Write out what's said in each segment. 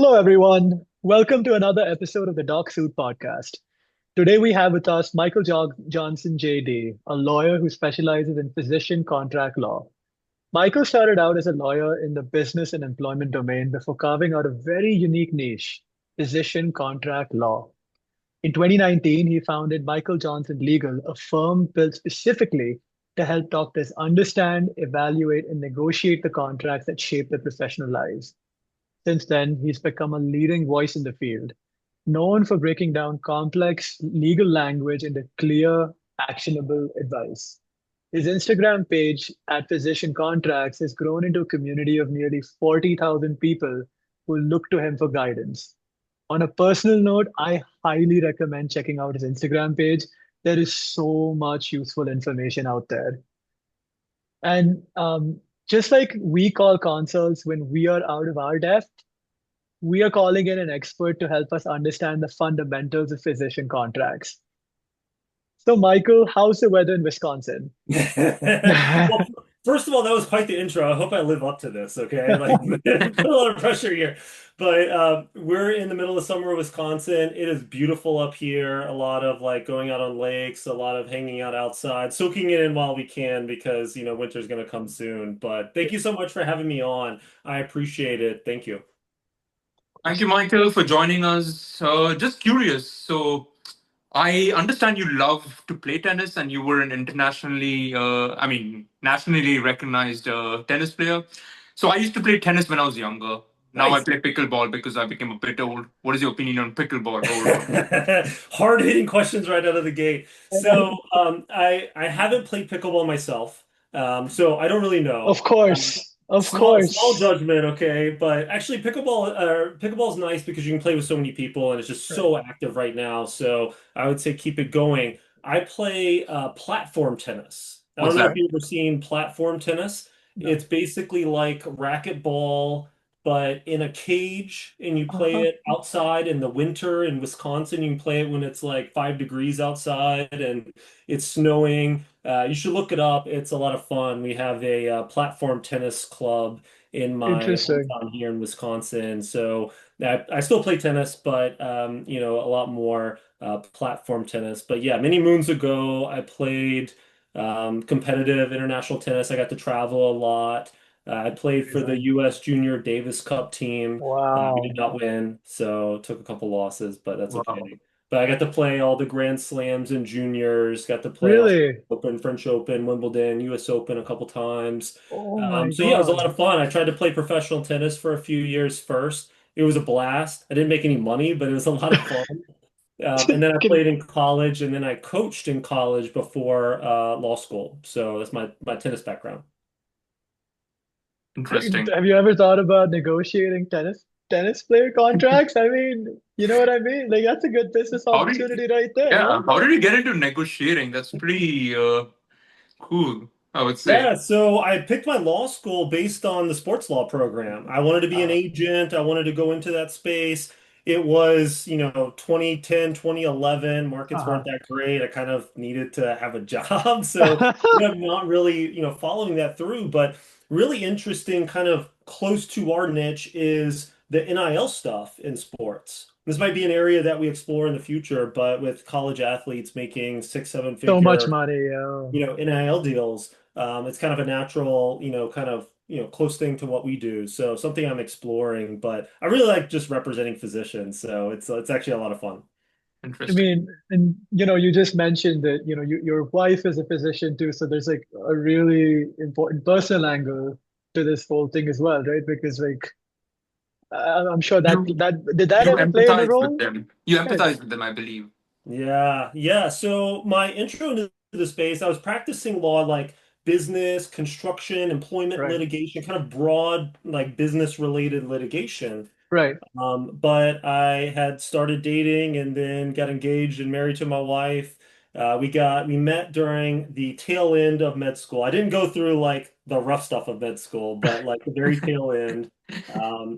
Hello, everyone. Welcome to another episode of the Docsuit podcast. Today, we have with us Johnson, JD, a lawyer who specializes in physician contract law. Michael started out as a lawyer in the business and employment domain before carving out a very unique niche, physician contract law. In 2019, he founded Michael Johnson Legal, a firm built specifically to help doctors understand, evaluate, and negotiate the contracts that shape their professional lives. Since then, he's become a leading voice in the field, known for breaking down complex legal language into clear, actionable advice. His Instagram page at Physician Contracts has grown into a community of nearly 40,000 people who look to him for guidance. On a personal note, I highly recommend checking out his Instagram page. There is so much useful information out there. And just like we call consults when we are out of our depth, we are calling in an expert to help us understand the fundamentals of physician contracts. So, Michael, how's the weather in Wisconsin? Well, first of all, that was quite the intro. I hope I live up to this, okay? Like, put a lot of pressure here. But we're in the middle of summer, Wisconsin. It is beautiful up here. A lot of like going out on lakes, a lot of hanging out outside, soaking it in while we can because, winter's going to come soon. But thank you so much for having me on. I appreciate it. Thank you. Thank you, Michael, for joining us. Just curious. I understand you love to play tennis and you were an nationally recognized tennis player. So, I used to play tennis when I was younger. Now I Nice. play pickleball because I became a bit old. What is your opinion on pickleball overall? Hard-hitting questions right out of the gate. So I haven't played pickleball myself, so I don't really Of know. course, of Small course. judgment, okay. But actually, pickleball is nice because you can play with so many people, and it's just Right. so active right now. So I would say keep it going. I play platform tennis. I don't What's know if that? you've ever seen platform tennis. No. It's basically like racquetball but in a cage, and you play Uh-huh. it outside in the winter in Wisconsin. You can play it when it's like 5 degrees outside and it's snowing. You should look it up. It's a lot of fun. We have a platform tennis club in my Interesting. hometown here in Wisconsin. So I still play tennis, but a lot more platform tennis. But yeah, many moons ago, I played competitive international tennis. I got to travel a lot. I played for the Amazing. U.S. Junior Davis Cup team. We did Wow. not win, so took a couple losses, but that's Wow. okay. But I got to play all the Grand Slams and juniors, got to play Australian Really? Open, French Open, Wimbledon, U.S. Open a couple times. Oh my So yeah, it was a God. lot of fun. I tried to play professional tennis for a few years first. It was a blast. I didn't make any money, but it was a lot of fun. And then I Can, played in college, and then I coached in college before law school. So that's my tennis background. Interesting. have you ever thought about negotiating tennis player contracts? I mean, you know what I mean? Like that's a good business How did you, opportunity right there, yeah, no? how did you get into negotiating? That's pretty cool, I would say. Yeah, so I picked my law school based on the sports law program. I wanted to be an Uh, agent. I wanted to go into that space. It was, 2010, 2011. Markets uh-huh. weren't that great. I kind of needed to have a job. So, I'm not really, following that through. But really interesting, kind of close to our niche is the NIL stuff in sports. This might be an area that we explore in the future, but with college athletes making six, seven So much figure money. NIL deals. It's kind of a natural, kind of, close thing to what we do. So something I'm exploring, but I really like just representing physicians. So it's actually a lot of fun. I Interesting. mean, and you just mentioned that, your wife is a physician too, so there's like a really important personal angle to this whole thing as well, right? Because like I'm sure that You that did that you ever play in a empathize with role? them. You Right. empathize with them, I believe. Yeah, yeah. So my intro into the space, I was practicing law like business, construction, employment Right. litigation, kind of broad, like business related litigation. Right. But I had started dating and then got engaged and married to my wife. We met during the tail end of med school. I didn't go through like the rough stuff of med school, but like the very tail end.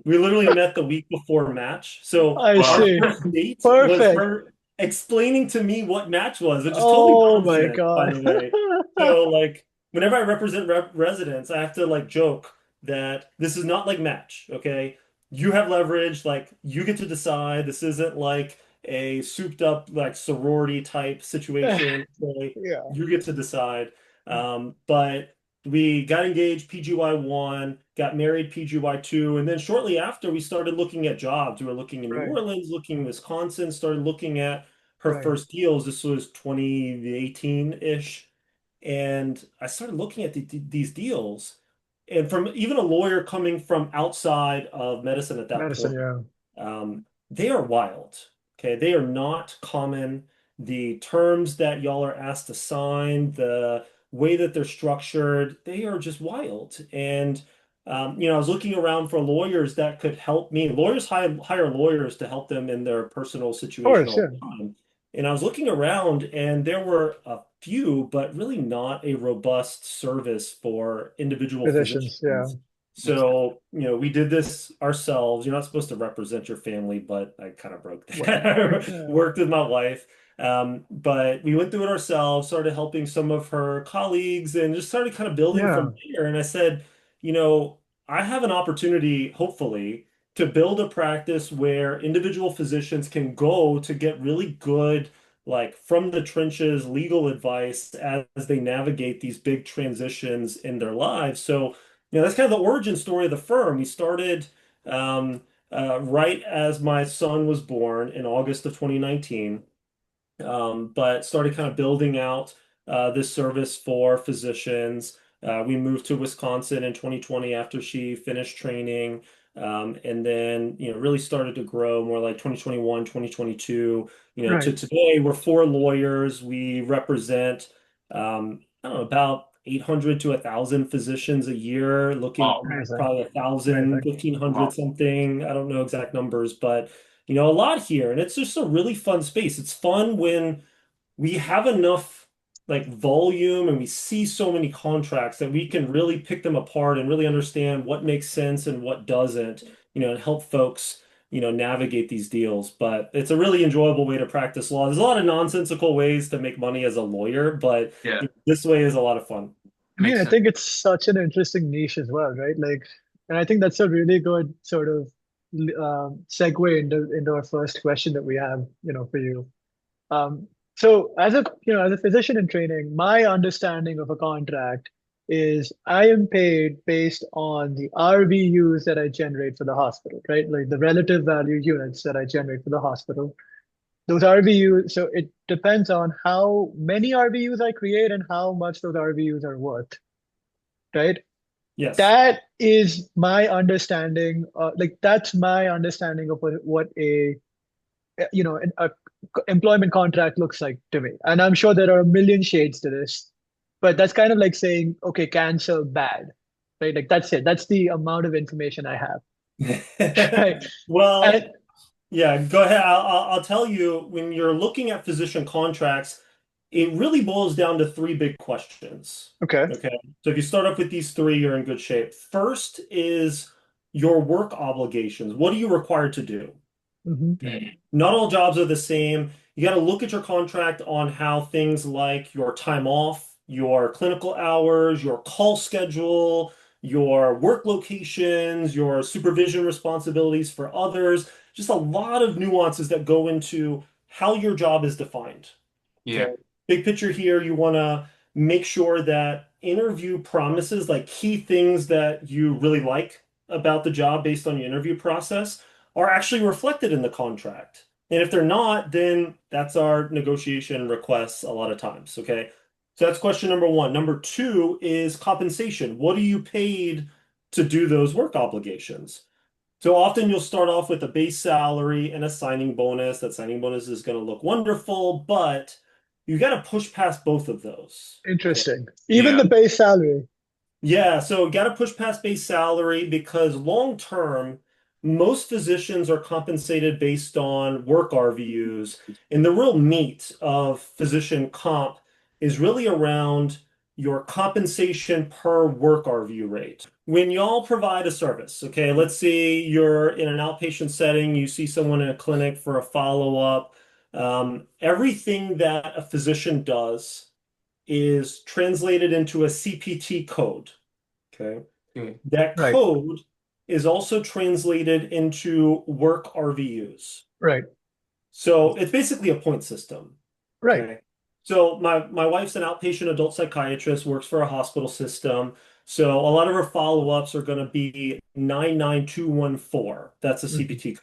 We literally met the week before match. So I our Wow. see. first date was Perfect. her explaining to me what match was, which is totally Oh my nonsense, by God. the way. So like whenever I represent residents, I have to like joke that this is not like match, okay? you have leverage, like you get to decide. This isn't like a souped up like sorority type situation. Like, Yeah, you get to decide. But we got engaged PGY 1, got married PGY 2, and then shortly after we started looking at jobs. We were looking in New right, Orleans, looking in Wisconsin, started looking at her right, first deals. This was 2018-ish. And I started looking at these deals, and from even a lawyer coming from outside of medicine at that medicine, point, yeah, they are wild. Okay, they are not common. The terms that y'all are asked to sign, the way that they're structured, they are just wild. And I was looking around for lawyers that could help me. Lawyers hire lawyers to help them in their personal of situation course, all yeah, the time. And I was looking around, and there were a few, but really not a robust service for individual physicians, yeah, physicians. So, we did this ourselves. You're not supposed to represent your family, but I kind of broke what, that. yeah, Worked with my wife. But we went through it ourselves, started helping some of her colleagues, and just started kind of building yeah, from there. And I said, you know, I have an opportunity, hopefully, to build a practice where individual physicians can go to get really good, like from the trenches legal advice as they navigate these big transitions in their lives. So, that's kind of the origin story of the firm. We started um, right as my son was born in August of 2019, but started kind of building out this service for physicians. We moved to Wisconsin in 2020 after she finished training, and then really started to grow more like 2021, 2022. To right, today, we're four lawyers. We represent I don't know, about 800 to 1,000 physicians a year, looking Wow. amazing, probably 1,000, amazing, 1,500 Wow. something. I don't know exact numbers, but a lot here, and it's just a really fun space. It's fun when we have enough like volume and we see so many contracts that we can really pick them apart and really understand what makes sense and what doesn't, and help folks, navigate these deals. But it's a really enjoyable way to practice law. There's a lot of nonsensical ways to make money as a lawyer, but Yeah. this way is a lot of fun. I mean, Makes I sense. think it's such an interesting niche as well, right? Like, and I think that's a really good sort of segue into our first question that we have, for you. Um, so as a physician in training, my understanding of a contract is I am paid based on the RVUs that I generate for the hospital, right? Like the relative value units that I generate for the hospital. Those RVUs, so it depends on how many RVUs I create and how much those RVUs are worth, right? Yes. That is my understanding. Like that's my understanding of what a a employment contract looks like to me. And I'm sure there are a million shades to this, but that's kind of like saying, okay, cancel bad, right? Like that's it. That's the amount of information I have, right? And Well, yeah, go ahead. I'll tell you, when you're looking at physician contracts, it really boils down to three big questions. okay. Okay. So if you start off with these three, you're in good shape. First is your work obligations. What are you required to do? Hmm. Okay. Not all jobs are the same. You got to look at your contract on how things like your time off, your clinical hours, your call schedule, your work locations, your supervision responsibilities for others, just a lot of nuances that go into how your job is defined. Yeah. Okay. Big picture here, you want to make sure that interview promises, like key things that you really like about the job based on your interview process, are actually reflected in the contract. And if they're not, then that's our negotiation requests a lot of times. Okay. So that's question number one. Number two is compensation. What are you paid to do those work obligations? So often you'll start off with a base salary and a signing bonus. That signing bonus is going to look wonderful, but you got to push past both of those. Okay. Interesting. Even Yeah. the base salary. Yeah, so got to push past base salary because long term, most physicians are compensated based on work RVUs. And the real meat of physician comp is really around your compensation per work RVU rate. When y'all provide a service, okay, let's say you're in an outpatient setting, you see someone in a clinic for a follow-up. Everything that a physician does is translated into a CPT code. Okay. Okay. That Right. code is also translated into work RVUs. Right. So it's basically a point system. Right. Okay. So my wife's an outpatient adult psychiatrist, works for a hospital system. So a lot of her follow-ups are going to be 99214. That's a Hmm. CPT code.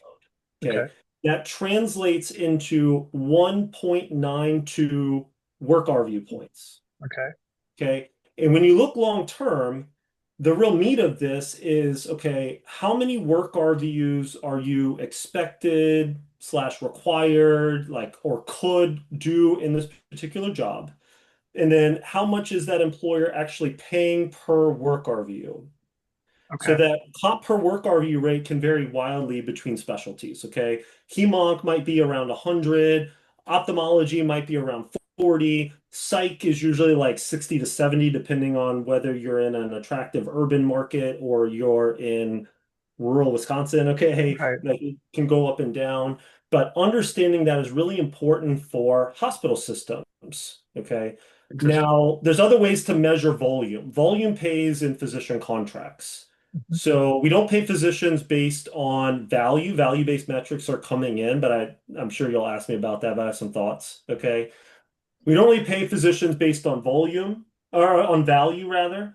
Okay. Okay. That translates into 1.92 work RVU points. Okay. Okay. And when you look long term, the real meat of this is, okay, how many work RVUs are you expected slash required, like, or could do in this particular job? And then how much is that employer actually paying per work RVU? So Okay. that comp per work RVU rate can vary wildly between specialties, okay? Hemonc might be around 100, ophthalmology might be around 40, psych is usually like 60 to 70, depending on whether you're in an attractive urban market or you're in rural Wisconsin, okay? Right. Like it can go up and down, but understanding that is really important for hospital systems, okay? Interesting. Now, there's other ways to measure volume. Volume pays in physician contracts. Mhm. So we don't pay physicians based on value. Value-based metrics are coming in, but I'm sure you'll ask me about that, but I have some thoughts. Okay. We don't really pay physicians based on volume or on value rather,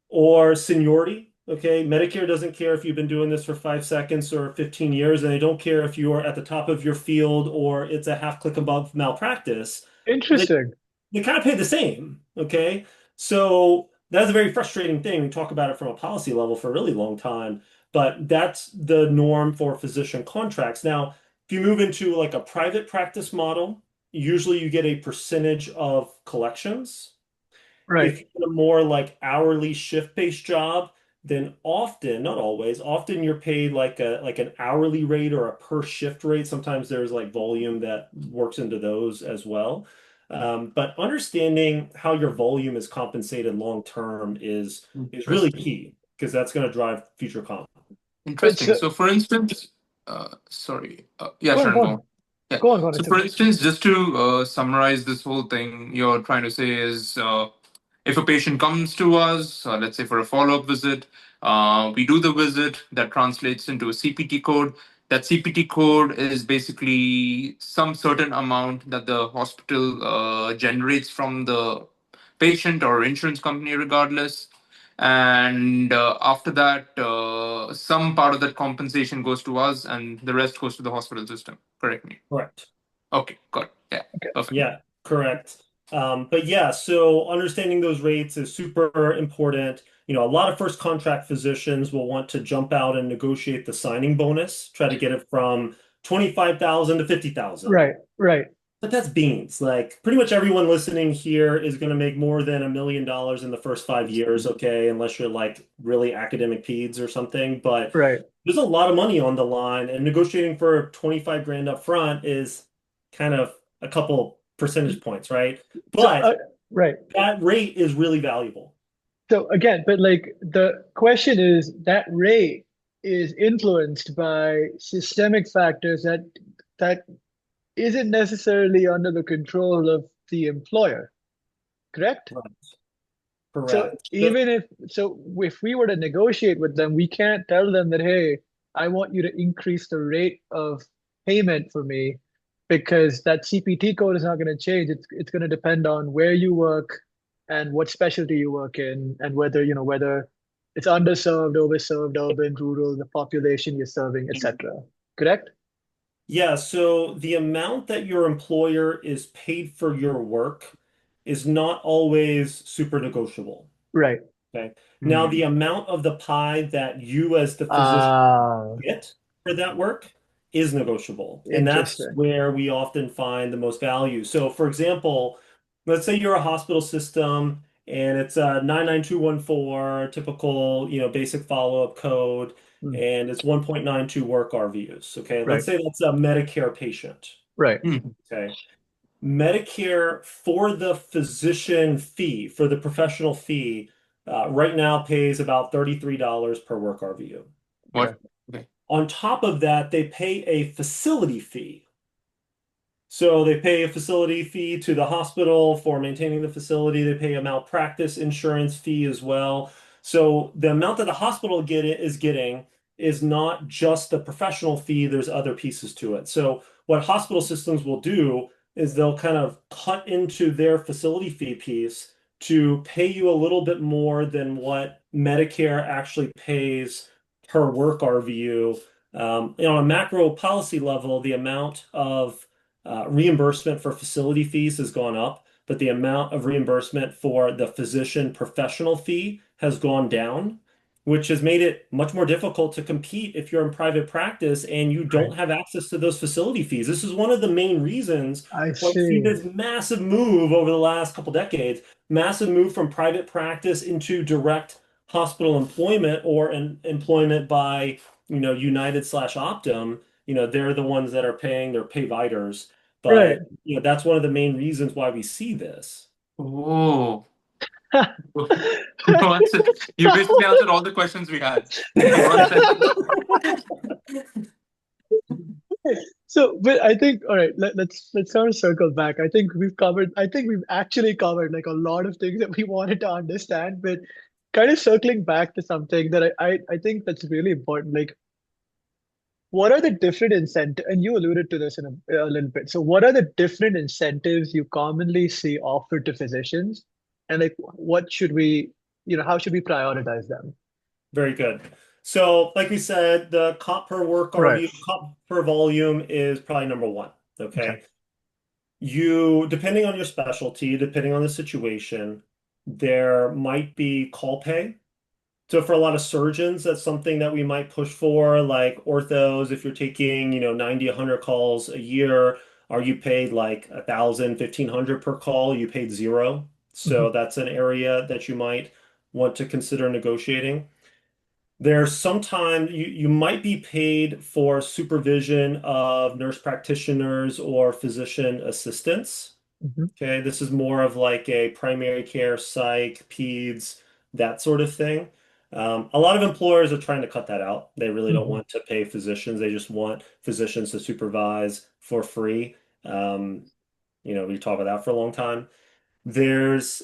or seniority. Okay. Medicare doesn't care if you've been doing this for 5 seconds or 15 years, and they don't care if you are at the top of your field or it's a half click above malpractice. They Interesting. they kind of pay the same. Okay. So that's a very frustrating thing. We talk about it from a policy level for a really long time, but that's the norm for physician contracts. Now, if you move into like a private practice model, usually you get a percentage of collections. Right. If you're a more like hourly shift-based job, then often, not always, often you're paid like an hourly rate or a per shift rate. Sometimes there's like volume that works into those as well. But understanding how your volume is compensated long term is really Interesting. key because that's going to drive future comp. But Interesting. so, So, for instance, sorry. Yeah, go on, go Sharon, go on, on. Yeah. go on, go on. So, It's for okay. instance, just to summarize this whole thing, you're trying to say is if a patient comes to us, let's say for a follow-up visit, we do the visit, that translates into a CPT code. That CPT code is basically some certain amount that the hospital generates from the patient or insurance company, regardless. And after that, some part of that compensation goes to us, and the rest goes to the hospital system. Correct me. Correct. Okay, got it. Yeah, Okay. perfect. Yeah, correct. But yeah, so understanding those rates is super important. You know, a lot of first contract physicians will want to jump out and negotiate the signing bonus, try to get it from 25,000 to 50,000. Right. Right. But that's beans. Like pretty much everyone listening here is going to make more than $1 million in the first 5 years, okay, unless you're like really academic peds or something. But Right. there's a lot of money on the line, and negotiating for 25 grand up front is kind of a couple percentage points, right? So, But right. that rate is really valuable. So again, but like the question is that rate is influenced by systemic factors that isn't necessarily under the control of the employer, correct? Right. So Correct. even if we were to negotiate with them, we can't tell them that, hey, I want you to increase the rate of payment for me because that CPT code is not going to change. It's going to depend on where you work and what specialty you work in and whether it's underserved, overserved, urban, rural, the population you're serving, etc. Correct? Yeah, so the amount that your employer is paid for your work is not always super negotiable. Right. Okay. Now, the Hmm. amount of the pie that you as the physician Ah, get for that work is negotiable. And that's interesting. where we often find the most value. So, for example, let's say you're a hospital system and it's a 99214, typical, basic follow-up code, Hmm. and it's 1.92 work RVUs. Okay. Right. Let's say that's a Medicare patient. Right. Hmm. Okay. Medicare for the physician fee, for the professional fee, right now pays about $33 per work RVU. Okay. What? Okay. On top of that, they pay a facility fee. So they pay a facility fee to the hospital for maintaining the facility. They pay a malpractice insurance fee as well. So the amount that the hospital is getting is not just the professional fee, there's other pieces to it. So what hospital systems will do is they'll kind of cut into their facility fee piece to pay you a little bit more than what Medicare actually pays per work RVU. On a macro policy level, the amount of reimbursement for facility fees has gone up, but the amount of reimbursement for the physician professional fee has gone down, which has made it much more difficult to compete if you're in private practice and you Right. don't have access to those facility fees. This is one of the main reasons I why we see see. this massive move over the last couple decades, massive move from private practice into direct hospital employment or employment by, United slash Optum. They're the ones that are paying their payviders. Right. But, that's one of the main reasons why we see this. Oh, one you basically answered all the questions we had in one sentence. So, but I think, all right, let's sort of circle back. I think we've actually covered like a lot of things that we wanted to understand, but kind of circling back to something that I think that's really important. Like, what are the different incentives? And you alluded to this in a little bit. So, what are the different incentives you commonly see offered to physicians? And like, what should we, how should we prioritize them? Very good. So, like we said, the comp per work Right. RVU, comp per volume is probably number one. Okay. Okay. Depending on your specialty, depending on the situation, there might be call pay. So for a lot of surgeons, that's something that we might push for, like orthos, if you're taking, 90, 100 calls a year, are you paid like 1,000, 1,500 per call? You paid zero. Hmm. So that's an area that you might want to consider negotiating. There's sometimes you might be paid for supervision of nurse practitioners or physician assistants. Hmm. Okay, this is more of like a primary care, psych, peds, that sort of thing. A lot of employers are trying to cut that out. They really don't Hmm. want to pay physicians. They just want physicians to supervise for free. Um, we talk about that for a long time. There's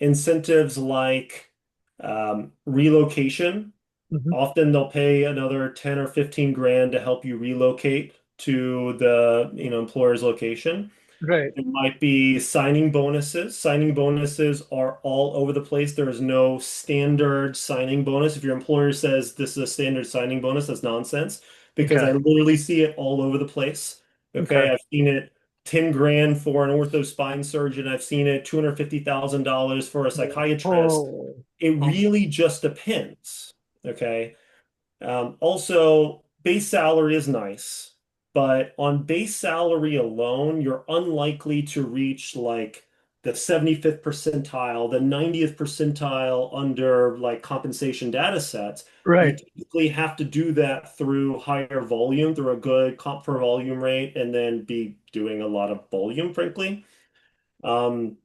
incentives like relocation. Hmm. Often they'll pay another 10 or 15 grand to help you relocate to the, employer's location. Right. There might be signing bonuses. Signing bonuses are all over the place. There is no standard signing bonus. If your employer says this is a standard signing bonus, that's nonsense because Okay. I literally see it all over the place. Okay. Okay, I've seen it 10 grand for an ortho spine surgeon. I've seen it $250,000 for a psychiatrist. Oh. It really just depends. Okay. Also, base salary is nice, but on base salary alone, you're unlikely to reach like the 75th percentile, the 90th percentile under like compensation data sets. You Right. typically have to do that through higher volume, through a good comp per volume rate, and then be doing a lot of volume, frankly. Um,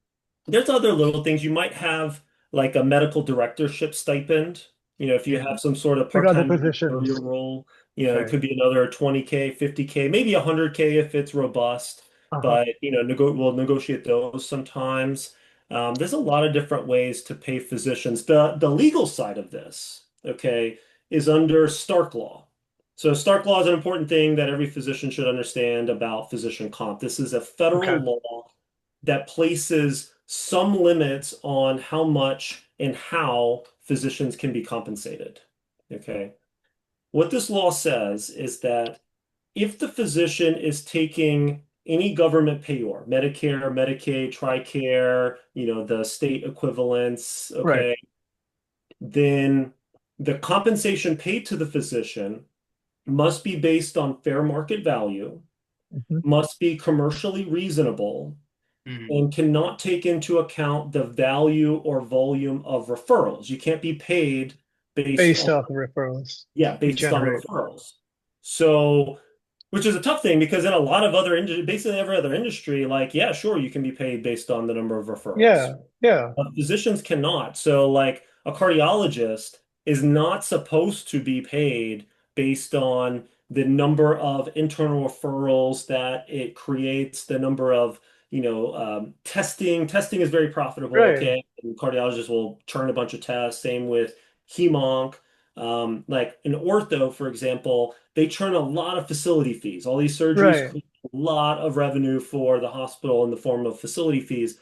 there's other little things. You might have like a medical directorship stipend. If you Yeah. have some sort of Like other part-time positions. managerial role, it Okay. could be another 20K, 50K, maybe 100K if it's robust. Uh-huh. But we'll negotiate those sometimes. There's a lot of different ways to pay physicians. The legal side of this, okay, is under Stark Law. So Stark Law is an important thing that every physician should understand about physician comp. This is a Okay. federal law that places some limits on how much and how physicians can be compensated. Okay. What this law says is that if the physician is taking any government payor, Medicare, Medicaid, TRICARE, the state equivalents, Right. okay, then the compensation paid to the physician must be based on fair market value, Hmm. must be commercially reasonable, Hmm. and cannot take into account the value or volume of referrals. You can't be paid based Based on, off of referrals yeah, you based on generate. referrals. So, which is a tough thing because in a lot of other industry, basically every other industry, like, yeah, sure, you can be paid based on the number of referrals. Yeah. Yeah. Physicians cannot. So, like a cardiologist is not supposed to be paid based on the number of internal referrals that it creates, the number of, testing. Testing is very profitable, Right. okay? And cardiologists will churn a bunch of tests. Same with hemonc. Like in ortho, for example, they churn a lot of facility fees. All these surgeries Right. create a lot of revenue for the hospital in the form of facility fees.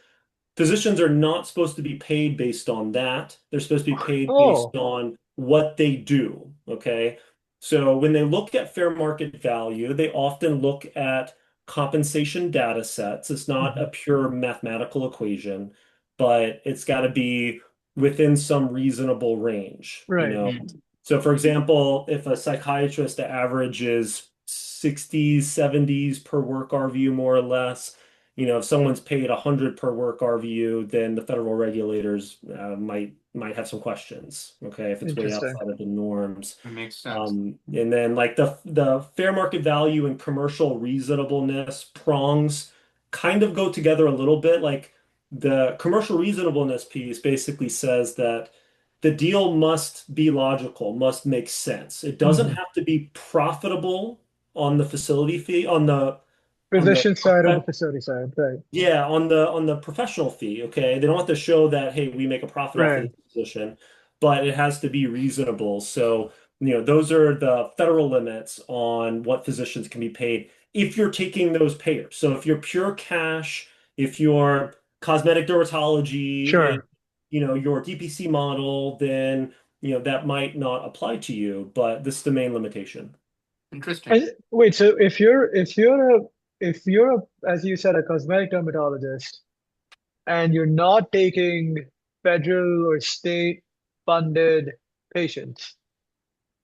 Physicians are not supposed to be paid based on that. They're supposed to be paid based Oh. on what they do. Okay. So when they look at fair market value, they often look at compensation data sets. It's not a Mhm. pure mathematical equation, but it's got to be within some reasonable range, you Right. know. Mm. So for example, if a psychiatrist averages 60s, 70s per work RVU more or less, if someone's paid 100 per work RVU, then the federal regulators might have some questions, okay, if it's way Interesting. outside of the norms. Makes sense. And then like the fair market value and commercial reasonableness prongs kind of go together a little bit. Like the commercial reasonableness piece basically says that the deal must be logical, must make sense. It doesn't Hmm. have to be profitable on the facility fee, on the Physician side or the facility side. Right. yeah, on the professional fee, okay? They don't have to show that, hey, we make a profit off of Right. this position, but it has to be reasonable. So, those are the federal limits on what physicians can be paid if you're taking those payers. So if you're pure cash, if you're cosmetic dermatology, Sure. your DPC model, then that might not apply to you, but this is the main limitation. Interesting. And wait, so if you're as you said, a cosmetic dermatologist, and you're not taking federal or state funded patients,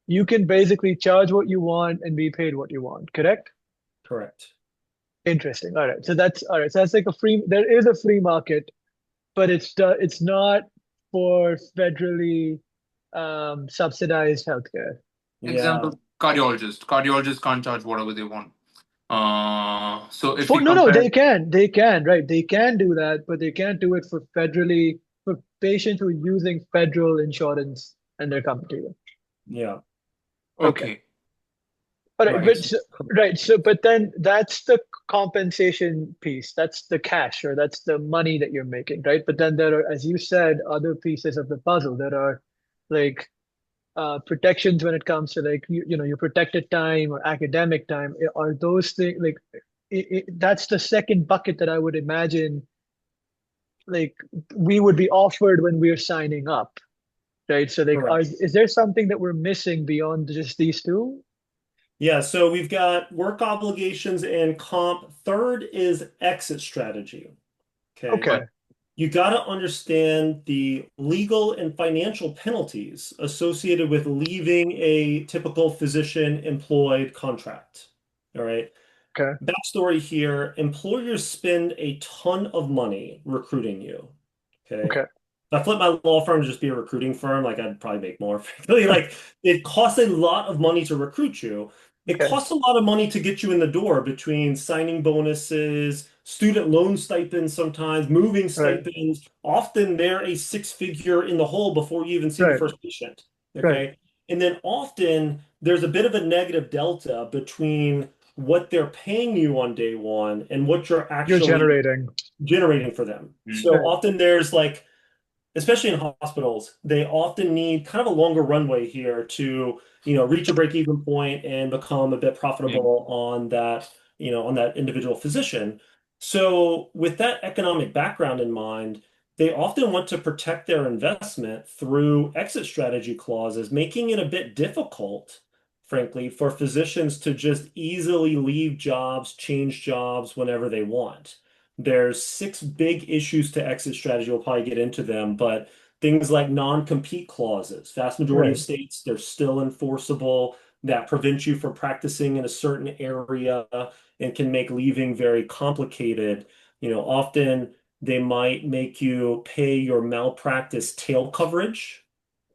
you can basically charge what you want and be paid what you want, correct? Correct. Interesting. All right. So that's all right. So that's like a free, there is a free market, but it's not for federally subsidized healthcare. Yeah. Example, cardiologist. Cardiologists can't charge whatever they want. So if For we no, compare, they can, right? They can do that, but they can't do it for patients who are using federal insurance and they're coming to you. Yeah. Okay. okay, All right, Right. but right, so but then that's the compensation piece. That's the cash or that's the money that you're making, right? But then there are, as you said, other pieces of the puzzle that are like protections when it comes to like your protected time or academic time. Are those things like that's the second bucket that I would imagine like we would be offered when we're signing up, right? So like, Correct. is there something that we're missing beyond just these two? Yeah, so we've got work obligations and comp. Third is exit strategy. Okay. Okay, got You got to understand the legal and financial penalties associated with leaving a typical physician employed contract. All right. okay, Backstory here, employers spend a ton of money recruiting you. Okay. okay, If I flip my law firm to just be a recruiting firm, like I'd probably make more. Frankly, like it costs a lot of money to recruit you. It okay, costs a lot of money to get you in the door between signing bonuses, student loan stipends, sometimes moving right, stipends. Often they're a six-figure in the hole before you even see the right, first patient. right. Okay. And then often there's a bit of a negative delta between what they're paying you on day one and what you're You're actually generating. generating for them. mm, So Right. often there's like, especially in hospitals, they often need kind of a longer runway here to, reach a break-even point and become a bit yeah, profitable on that individual physician. So with that economic background in mind, they often want to protect their investment through exit strategy clauses, making it a bit difficult, frankly, for physicians to just easily leave jobs, change jobs whenever they want. There's six big issues to exit strategy. We'll probably get into them, but things like non-compete clauses. Vast majority of Right. states, they're still enforceable that prevent you from practicing in a certain area and can make leaving very complicated. Often they might make you pay your malpractice tail coverage.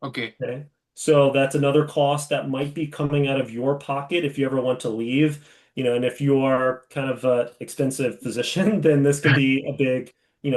okay, Okay. So that's another cost that might be coming out of your pocket if you ever want to leave. And if you're kind of an expensive physician, then this can be a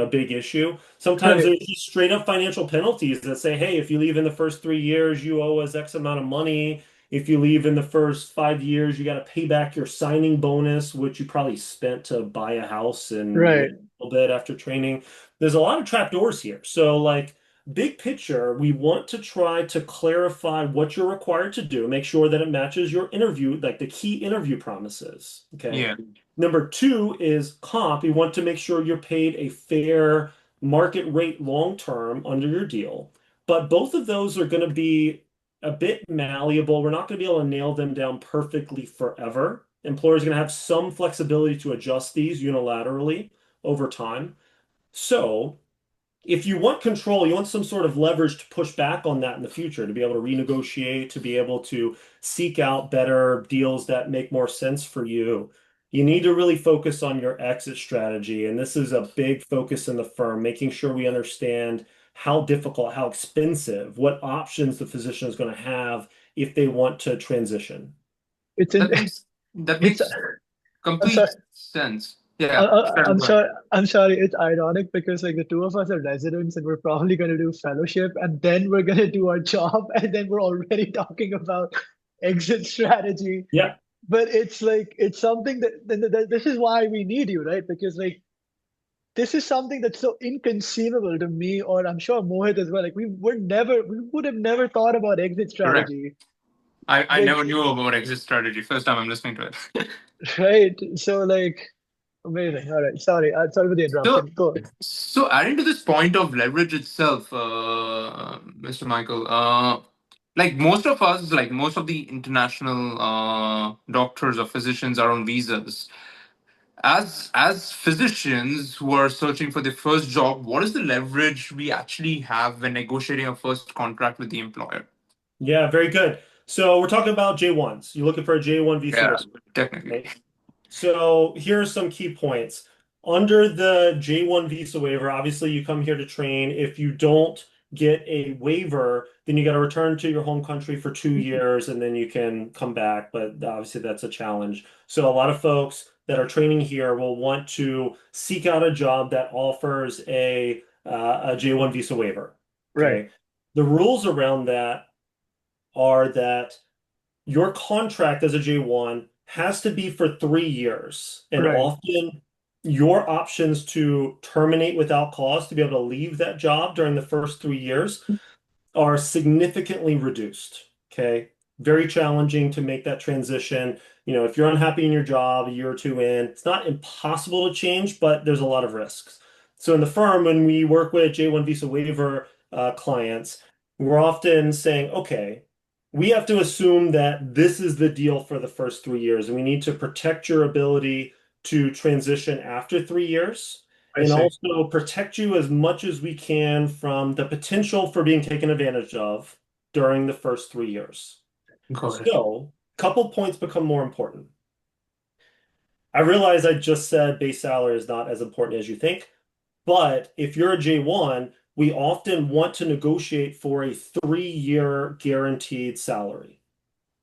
big issue. Sometimes Right. there's just straight up financial penalties that say, hey, if you leave in the first 3 years, you owe us X amount of money. If you leave in the first 5 years, you got to pay back your signing bonus, which you probably spent to buy a house and live Right. a little bit after training. There's a lot of trapdoors here. So like, big picture, we want to try to clarify what you're required to do, make sure that it matches your interview, like the key interview promises. Okay. Yeah. Number two is comp. We want to make sure you're paid a fair market rate long term under your deal. But both of those are going to be a bit malleable. We're not going to be able to nail them down perfectly forever. Employers are going to have some flexibility to adjust these unilaterally over time. So, if you want control, you want some sort of leverage to push back on that in the future, to be able to renegotiate, to be able to seek out better deals that make more sense for you. You need to really focus on your exit strategy. And this is a big focus in the firm, making sure we understand how difficult, how expensive, what options the physician is going to have if they want to transition. It's in, That makes that it's. makes I'm sorry. complete sense. Yeah, Sharon, I'm go ahead. sorry. I'm sorry. It's ironic because like the two of us are residents and we're probably going to do fellowship and then we're going to do our job and then we're already talking about exit strategy. Yeah. But it's like it's something that this is why we need you, right? Because like this is something that's so inconceivable to me, or I'm sure Mohit as well. Like we would have never thought about exit Correct. strategy. I Like, never knew about exit strategy. First time I'm listening to it. right? So like amazing. All right. Sorry for the So, interruption. Go. so adding to this point of leverage itself, Mr. Michael, like most of us, like most of the international doctors or physicians are on visas. As physicians who are searching for their first job, what is the leverage we actually have when negotiating a first contract with the employer? Yeah, very good. So we're talking about J1s. You're looking for a J1 visa Yeah, waiver, technically. right? So here are some key points. Under the J1 visa waiver, obviously you come here to train. If you don't get a waiver, then you got to return to your home country for 2 years and then you can come back. But obviously that's a challenge. So a lot of folks that are training here will want to seek out a job that offers a J1 visa waiver. Right. Okay. The rules around that are that your contract as a J1 has to be for 3 years. And Right. often your options to terminate without cause to be able to leave that job during the first 3 years are significantly reduced. Okay. Very challenging to make that transition. If you're unhappy in your job a year or two in, it's not impossible to change, but there's a lot of risks. So in the firm, when we work with J1 visa waiver clients, we're often saying, okay, we have to assume that this is the deal for the first 3 years, and we need to protect your ability to transition after 3 years I and see. also protect you as much as we can from the potential for being taken advantage of during the first 3 years. Got it. So, a couple points become more important. I realize I just said base salary is not as important as you think, but if you're a J1, we often want to negotiate for a 3-year guaranteed salary.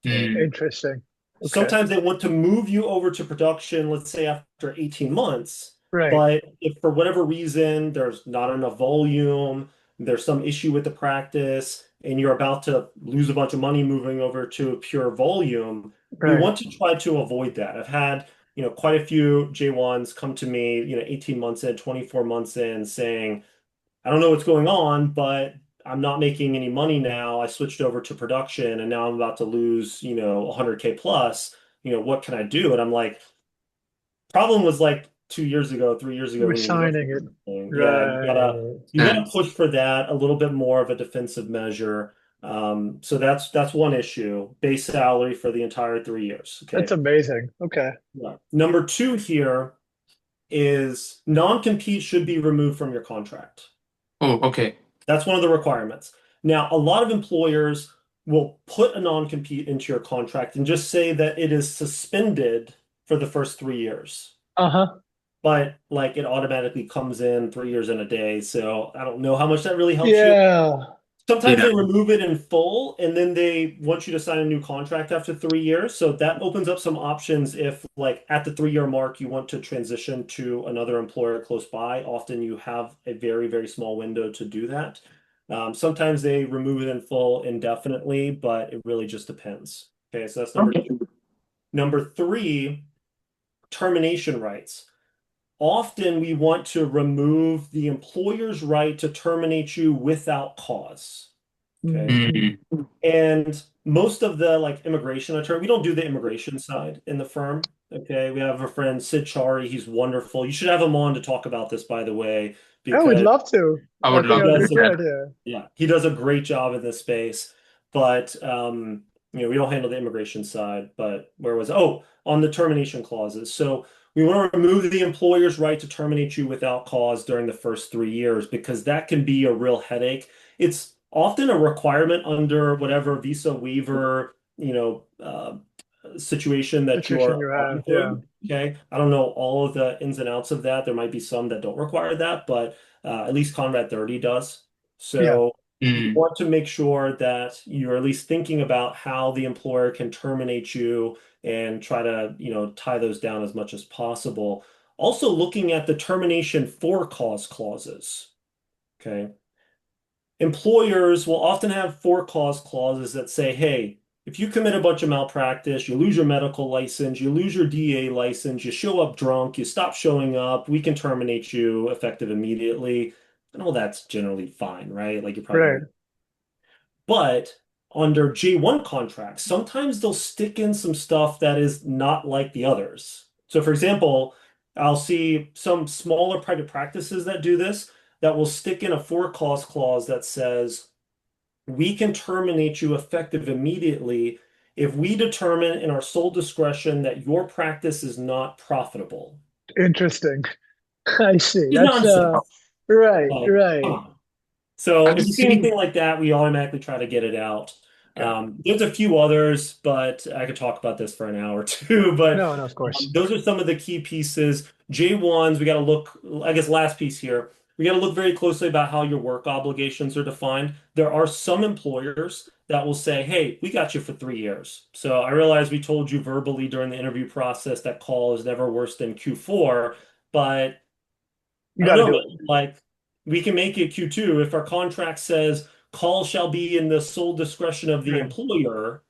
Okay. Hmm. Interesting. Okay. Sometimes they want to move you over to production, let's say after 18 months, Right. but if for whatever reason there's not enough volume, there's some issue with the practice, and you're about to lose a bunch of money moving over to pure volume, we Right. want to try to avoid that. I've had, quite a few J1s come to me, 18 months in, 24 months in saying, I don't know what's going on, but I'm not making any money now. I switched over to production and now I'm about to lose, 100K plus. What can I do? And I'm like, problem was like 2 years ago, 3 years ago We're when you signing it. negotiated everything. Yeah, you gotta Right. you gotta Sense. push for that a little bit more of a defensive measure. So that's one issue. Base salary for the entire 3 years. That's Okay. amazing. Okay. Yeah. Number two here is non-compete should be removed from your contract. Oh, okay. That's one of the requirements. Now, a lot of employers will put a non-compete into your contract and just say that it is suspended for the first 3 years. Uh-huh. But like it automatically comes in 3 years in a day. So I don't know how much that really helps you. Yeah. Sometimes Yeah. they remove it in full and then they want you to sign a new contract after 3 years. So that opens up some options if, like, at the 3-year mark, you want to transition to another employer close by. Often you have a very, very small window to do that. Sometimes they remove it in full indefinitely, but it really just depends. Okay, so that's number Okay. two. Number three, termination rights. often we want to remove the employer's right to terminate you without cause. Okay. Mm-hmm. Mm. And most of the like immigration attorney, we don't do the immigration side in the firm. Okay. We have a friend, Sid Chari. He's wonderful. You should have him on to talk about this, by the way, I would because love to. I I would think he love that'd to be does a do a, great that. idea. yeah, he does a great job in this space. But we don't handle the immigration side. But where was on the termination clauses. So we want to remove the employer's right to terminate you without cause during the first 3 years because that can be a real headache. It's often a requirement under whatever visa waiver, situation that you Situation are you applying have, yeah. to. Okay. I don't know all of the ins and outs of that. There might be some that don't require that, but at least Conrad 30 does. Yeah. So you Mm. want to make sure that you're at least thinking about how the employer can terminate you and try to, tie those down as much as possible. Also looking at the termination for cause clauses. Okay. Employers will often have for cause clauses that say, hey, if you commit a bunch of malpractice, you lose your medical license, you lose your DA license, you show up drunk, you stop showing up, we can terminate you effective immediately. And all that's generally fine, right? Like you're probably Right. gonna, but under J1 contracts, sometimes they'll stick in some stuff that is not like the others. So, for example, I'll see some smaller private practices that do this that will stick in a for cause clause that says, we can terminate you effective immediately if we determine in our sole discretion that your practice is not profitable. Interesting. I see. It's That's nonsense. right, Like, come right. on. So I've if we see seen. anything like that, we automatically try to get it out. Okay. There's a few others, but I could talk about this for an hour or two. But No, no, of course. those are some of the key pieces. J1s, we got to look, I guess, last piece here. We got to look very closely about how your work obligations are defined. There are some employers that will say, hey, we got you for 3 years. So I realize we told you verbally during the interview process that call is never worse than Q4, but You I don't got to know, do man. it. Like we can make it Q2 if our contract says call shall be in the sole discretion of the Right. employer,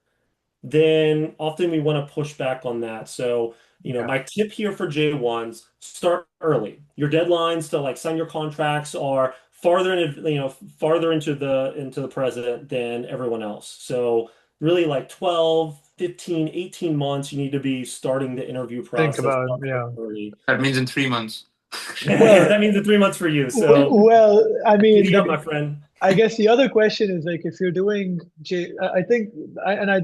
then often we want to push back on that. So, Yeah. my tip here for J1s, start early. Your deadlines to like sign your contracts are farther into the present than everyone else. So really like 12, 15, 18 months, you need to be starting the interview Think process about, up yeah. early. That means in 3 months. Well, That means the 3 months for you. So well, I mean, giddy up, my friend. I guess the other question is like if you're doing I think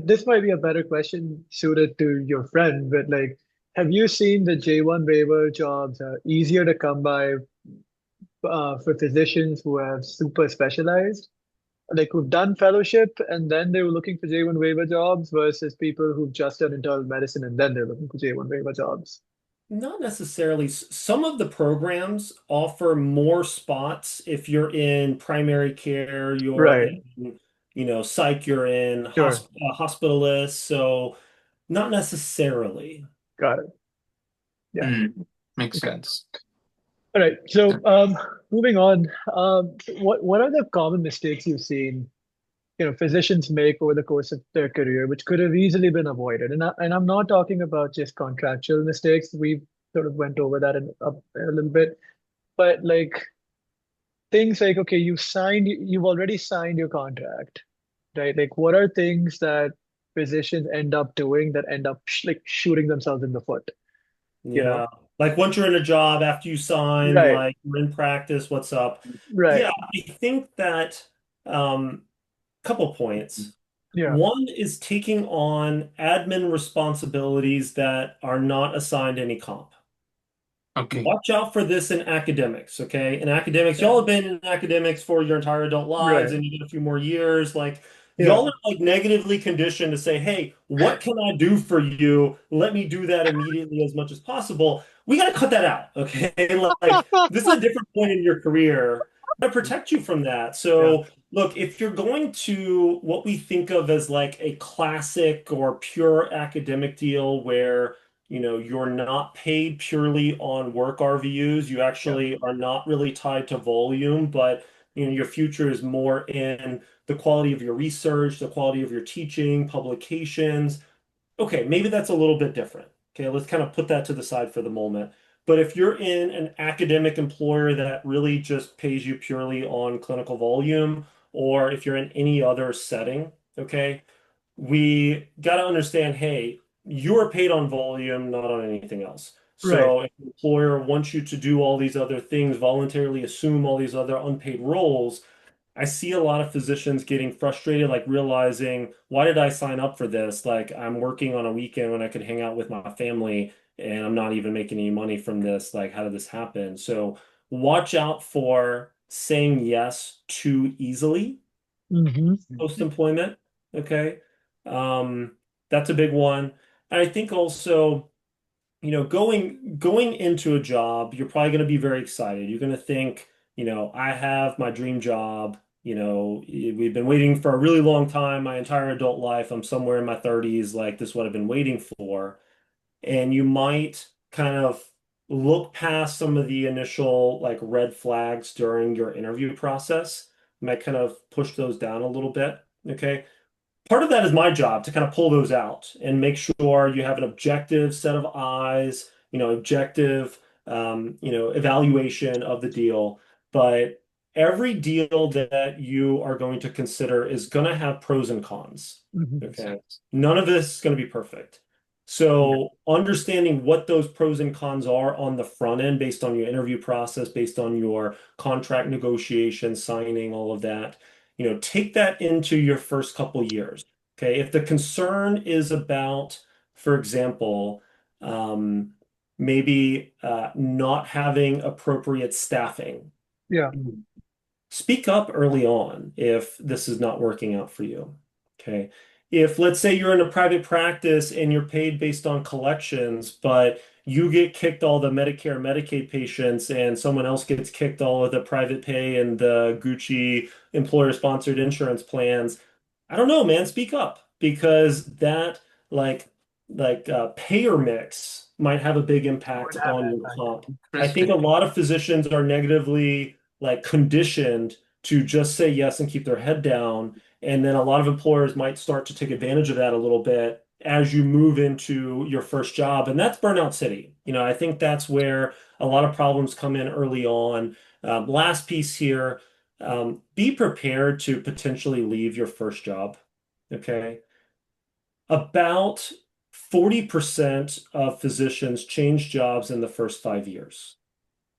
this might be a better question suited to your friend, but like, have you seen the J1 waiver jobs are easier to come by for physicians who have super specialized, like who've done fellowship and then they were looking for J1 waiver jobs versus people who've just done internal medicine and then they're looking for J1 waiver jobs? Not necessarily. Some of the programs offer more spots if you're in primary care, you're Right. in, psych, you're in Sure. hospitalist. So not necessarily. Got it. Yeah. Mm. Makes Okay. sense. All right. So, moving on, what are the common mistakes you've seen, physicians make over the course of their career, which could have easily been avoided? And I'm not talking about just contractual mistakes. We sort of went over that in a little bit, but like things like, okay, you've already signed your contract, right? Like, what are things that physicians end up doing that end up like shooting themselves in the foot, you know? Yeah. Like once you're in a job after you sign, Right. like you're in practice, what's up? Right. Yeah, I think that couple points. Yeah. One is taking on admin responsibilities that are not assigned any comp. Okay. Watch out for this in academics, okay? In academics, Yeah. y'all have been in academics for your entire adult lives Right. and you get a few more years. Like, Yeah. y'all are like negatively conditioned to say, hey, what can I do for you? Let me do that immediately as much as possible. We got to cut that out, okay? Like, this is a different point in your career to protect you from that. Yeah. So, look, if you're going to what we think of as like a classic or pure academic deal where you're not paid purely on work RVUs. You Yeah. actually are not really tied to volume, but your future is more in the quality of your research, the quality of your teaching, publications. Okay, maybe that's a little bit different. Okay, let's kind of put that to the side for the moment. But if you're in an academic employer that really just pays you purely on clinical volume, or if you're in any other setting, okay, we got to understand, hey, you're paid on volume, not on anything else. Right. So if the employer wants you to do all these other things, voluntarily assume all these other unpaid roles, I see a lot of physicians getting frustrated, like realizing, why did I sign up for this? Like, I'm working on a weekend when I could hang out with my family, and I'm not even making any money from this. Like, how did this happen? So, watch out for saying yes too easily Hmm. post-employment. Okay. Um, that's a big one. And I think also, going into a job, you're probably going to be very excited. You're going to think, I have my dream job. We've been waiting for a really long time, my entire adult life. I'm somewhere in my 30s, like this is what I've been waiting for. And you might kind of look past some of the initial like red flags during your interview process. You might kind of push those down a little bit. Okay. Part of that is my job to kind of pull those out and make sure you have an objective set of eyes, objective, evaluation of the deal. But every deal that you are going to consider is going to have pros and cons. Hmm. Makes Okay. sense. None of this is going to be perfect. Yeah. So understanding what those pros and cons are on the front end based on your interview process, based on your contract negotiation, signing, all of that, take that into your first couple years. Okay. If the concern is about, for example, um, maybe not having appropriate staffing, Yeah. speak up early on if this is not working out for you. Okay. If let's say you're in a private practice and you're paid based on collections, but you get kicked all the Medicare, Medicaid patients, and someone else gets kicked all of the private pay and the Gucci employer-sponsored insurance plans, I don't know, man. Speak up because that like payer mix might have a big Would impact have on an your impact. comp. I think a Interesting. lot of physicians are negatively like conditioned to just say yes and keep their head down. And then a lot of employers might start to take advantage of that a little bit as you move into your first job. And that's burnout city. I think that's where a lot of problems come in early on. Last piece here, be prepared to potentially leave your first job. Okay. About 40% of physicians change jobs in the first 5 years.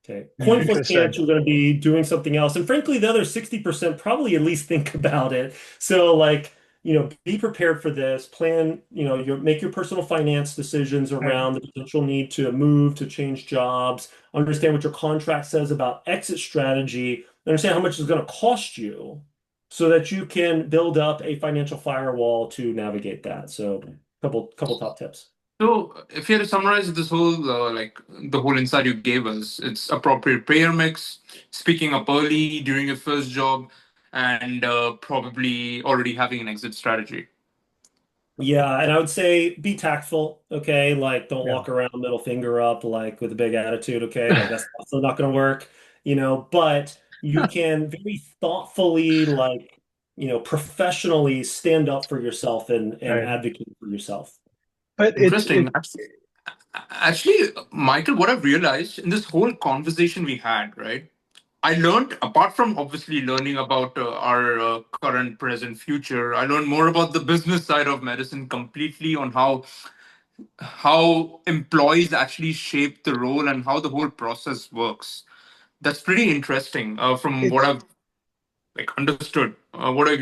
Okay. Coin flip Interesting. chance you're going to be doing something else. And frankly, the other 60% probably at least think about it. So like, be prepared for this. Plan, make your personal finance decisions Right. around the potential need to move, to change jobs, understand what your contract says about exit strategy, understand how much it's going to cost you so that you can build up a financial firewall to navigate that. So couple top tips. So, if you had to summarize this whole, like the whole insight you gave us, it's appropriate prayer mix, speaking up early during your first job, and probably already having an exit strategy. Yeah, and I would say be tactful, okay? Like don't Yeah. walk around middle finger up like with a big attitude, okay? Like that's also not going to work, but you can very thoughtfully like, professionally stand up for yourself and Right. advocate for yourself. But Interesting. Actually, Michael, what I've realized in this whole conversation we had, right? I learned, apart from obviously learning about our current, present, future, I learned more about the business side of medicine completely on how employees actually shape the role and how the whole process works. That's pretty interesting from what it's I've like understood. What are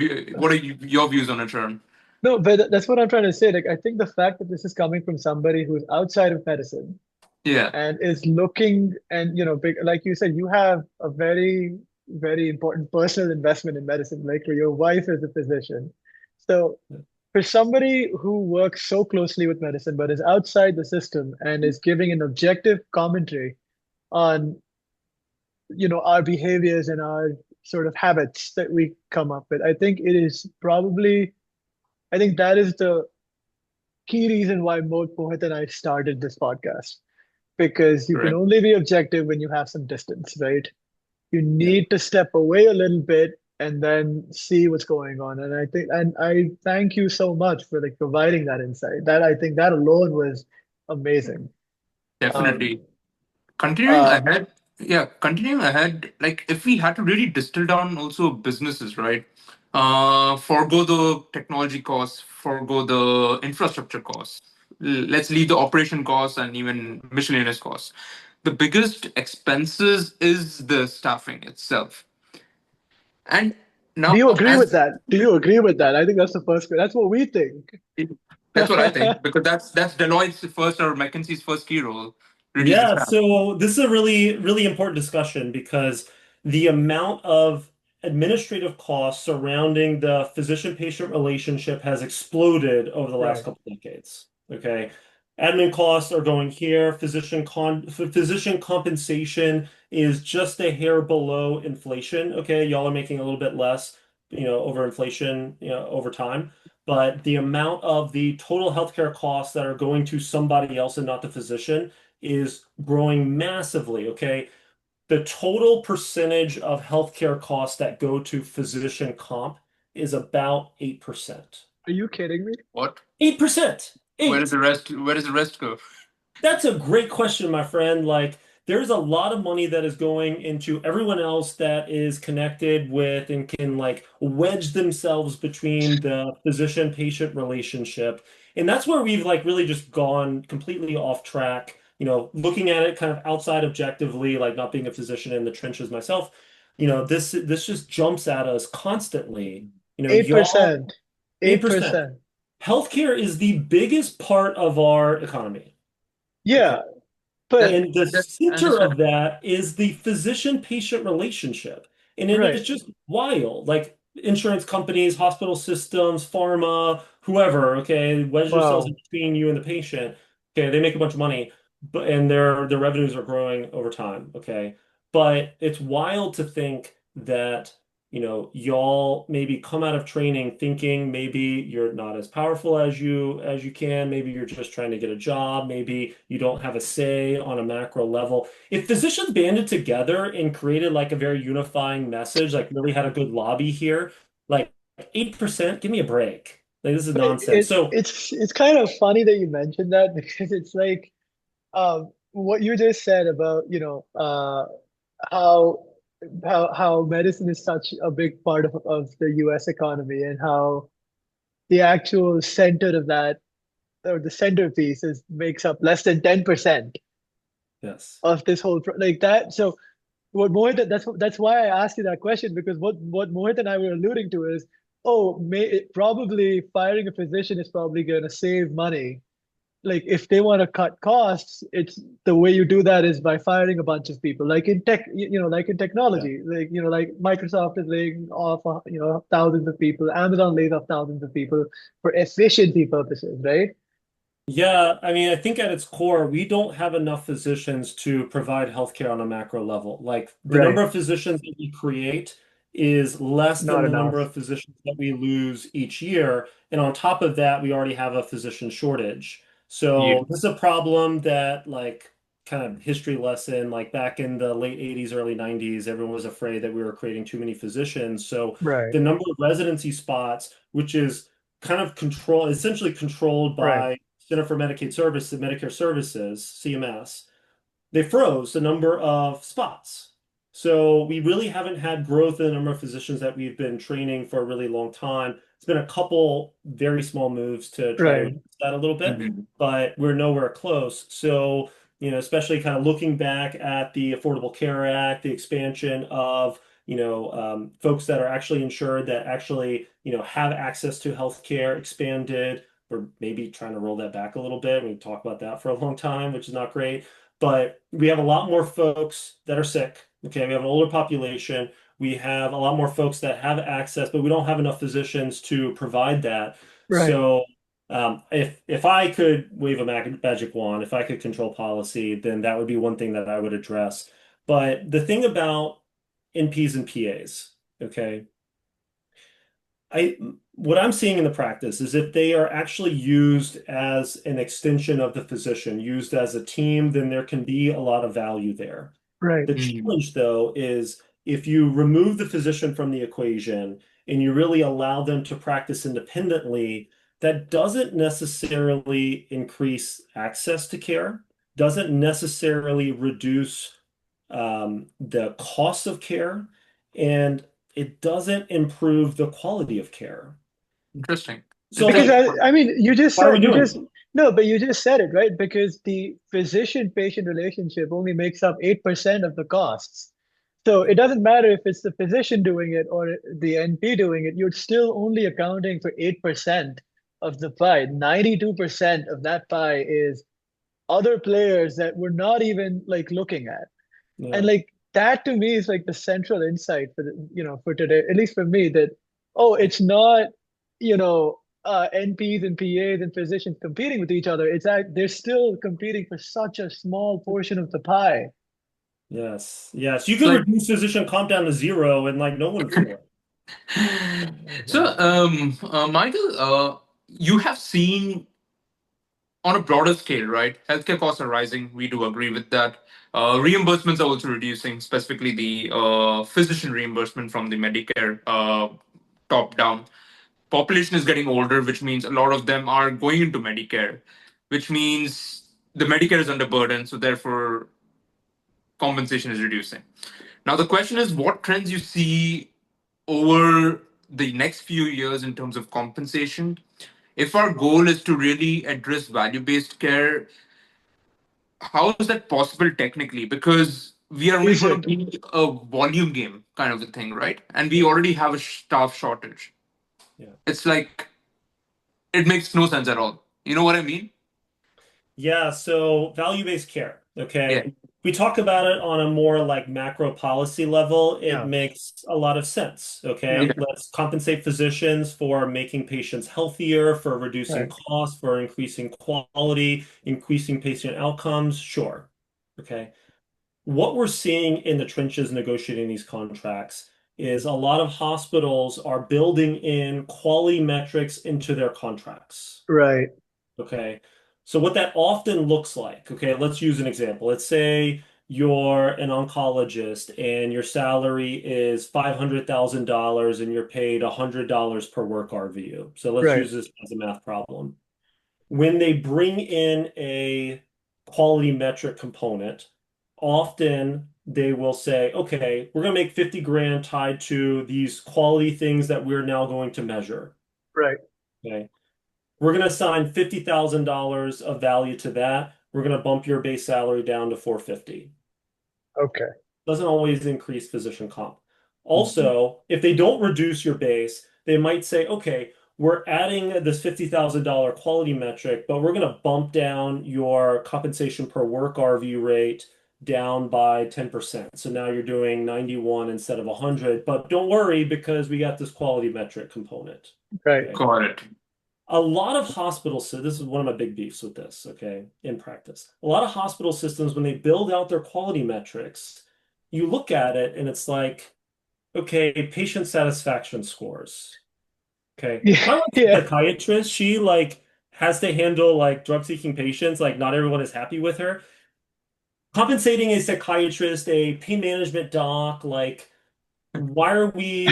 your views on it, Sharan? no, but that's what I'm trying to say. Like, I think the fact that this is coming from somebody who's outside of medicine Yeah, and is looking, and big, like you said, you have a very, very important personal investment in medicine. Like your wife is a physician, so for somebody who works so closely with medicine but is outside the system and is giving an objective commentary on our behaviors and our sort of habits that we come up with, I think it is probably, I think that is the key reason why Mohit and I started this podcast, because you can correct. only be objective when you have some distance, right? You Yeah. need to step away a little bit and then see what's going on. And I think, and I thank you so much for like providing that insight. That I think that alone was amazing. Um, Definitely. Continuing Uh, ahead, yeah, continuing ahead, like if we had to really distill down also businesses, right? Forgo the technology costs, forgo the infrastructure costs. Let's leave the operation costs and even miscellaneous costs. The biggest expenses is the staffing itself. And do now, you agree with as that? Do you agree with that? I think that's the first. That's what we think. that's what I think, because that's Deloitte's first or McKinsey's first key role, reduce the Yeah, staff. so this is a really, really important discussion because the amount of administrative costs surrounding the physician-patient relationship has exploded over the last Right. couple decades. Okay. Admin costs are going here. Physician compensation is just a hair below inflation. Okay. Y'all are making a little bit less, over inflation, over time. But the amount of the total healthcare costs that are going to somebody else and not the physician is growing massively, okay? The total percentage of healthcare costs that go to physician comp is about 8%. Are you kidding me? What? 8%. Where does 8. the rest? Where does the rest go? That's a great question, my friend. Like, there's a lot of money that is going into everyone else that is connected with and can like wedge themselves between the physician-patient relationship. And that's where we've like really just gone completely off track, looking at it kind of outside objectively, like not being a physician in the trenches myself. This just jumps at us constantly. Eight Y'all, percent. 8%. 8%. Healthcare is the biggest part of our economy. Okay. Yeah, but That And the that's center of understandable. that is the physician-patient relationship. And it right. is just wild. Like insurance companies, hospital systems, pharma, whoever, okay, wedge themselves in Wow. between you and the patient. Okay, they make a bunch of money, but and their revenues are growing over time. Okay. But it's wild to think that y'all maybe come out of training thinking maybe you're not as powerful as you can. Maybe you're just trying to get a job. Maybe you don't have a say on a macro level. If physicians banded together and created like a very unifying message, like really had a good lobby here, like 8%, give me a break. Like this is But nonsense. So it's kind of funny that you mentioned that because it's like what you just said about, how how medicine is such a big part of the US economy and how the actual center of that or the centerpiece is makes up less than 10% yes. of this whole like that. So what Mohit, that's why I asked you that question because what Mohit and I were alluding to is, oh, probably firing a physician is probably going to save money. Like if they want to cut costs, it's the way you do that is by firing a bunch of people. Like in tech, like in Yeah. technology, like like Microsoft is laying off, thousands of people. Amazon lays off thousands of people for efficiency purposes, right? Yeah, I mean, I think at its core, we don't have enough physicians to provide healthcare on a macro level. Like the Right. number of physicians that we create is less than Not the number enough. of physicians that we lose each year. And on top of that, we already have a physician shortage. So this Yes. is a problem that, like, kind of history lesson, like back in the late 80s, early 90s, everyone was afraid that we were creating too many physicians. So Right. the number of residency spots, which is kind of essentially controlled Right. by Center for Medicaid Services, Medicare Services, CMS, they froze the number of spots. So we really haven't had growth in the number of physicians that we've been training for a really long time. It's been a couple very small moves to try to Right. address that a little bit, Mhm. but we're nowhere close. So, especially kind of looking back at the Affordable Care Act, the expansion of folks that are actually insured that actually, have access to health care expanded. We're maybe trying to roll that back a little bit. We talked about that for a long time, which is not great. But we have a lot more folks that are sick. Okay, we have an older population. We have a lot more folks that have access, but we don't have enough physicians to provide that. Right. So, if I could wave a magic wand, if I could control policy, then that would be one thing that I would address. But the thing about NPs and PAs, okay, I what I'm seeing in the practice is if they are actually used as an extension of the physician, used as a team, then there can be a lot of value there. Right. The Mhm. challenge, though, is if you remove the physician from the equation and you really allow them to practice independently, that doesn't necessarily increase access to care. doesn't necessarily reduce the cost of care, and it doesn't improve the quality of care. Interesting. So, It's Because like, I mean, you just why are we said, you doing just, it? no, but you just said it, right? Because the physician-patient relationship only makes up 8% of the costs. So it doesn't matter if it's the physician doing it or the NP doing it, you're still only accounting for 8% of the pie. 92% of that pie is other players that we're not even like looking at. And Yeah. like that to me is like the central insight for for today, at least for me, that oh, it's not, NPs and PAs and physicians competing with each other. It's that they're still competing for such a small portion of the pie. Yes. Yes. You it's could like reduce physician comp down to zero and like no one would feel it. so, Yeah. Michael, you have seen on a broader scale, right? Healthcare costs are rising. We do agree with that. Reimbursements are also reducing, specifically the physician reimbursement from the Medicare top down. Population is getting older, which means a lot of them are going into Medicare, which means the Medicare is under burden, so therefore compensation is reducing. Now, the question is what trends you see over the next few years in terms of compensation. If our goal is to really address value based care, how is that possible technically? Because we are only Is going it? to be a volume game kind of a thing, right? And we already have a staff shortage. Yeah. It's like, it makes no sense at all. You know what I mean? Yeah, so value-based care. Yeah. Okay. We talk about it on a more like macro policy level. It Yeah, makes a lot of sense. yeah, Okay. Let's compensate physicians for making patients healthier, for reducing right, costs, for increasing quality, increasing patient outcomes. Sure. Okay. What we're seeing in the trenches negotiating these contracts is a lot of hospitals are building in quality metrics into their contracts. right, Okay. So what that often looks like, okay, let's use an example. Let's say you're an oncologist and your salary is $500,000 and you're paid $100 per work RVU. So let's right, use this as a math problem. When they bring in a quality metric component, often they will say, okay, we're going to make 50 grand tied to these quality things that we're now going to measure. right. Okay. We're going to assign $50,000 of value to that. We're going to bump your base salary down to 450. Okay. Doesn't always increase physician comp. Mhm. Also, if they don't reduce your base, they might say, okay, we're adding this $50,000 quality metric, but we're going to bump down your compensation per work RVU rate down by 10%. So now you're doing 91 instead of 100, but don't worry because we got this quality metric component. Right, Okay. Got it. A lot of hospitals, so this is one of my big beefs with this, okay, in practice. A lot of hospital systems, when they build out their quality metrics, you look at it and it's like, okay, patient satisfaction scores. Okay. yeah, My wife's a yeah. psychiatrist. She like has to handle like drug-seeking patients. Like not everyone is happy with her. Compensating a psychiatrist, a pain management doc, like why are we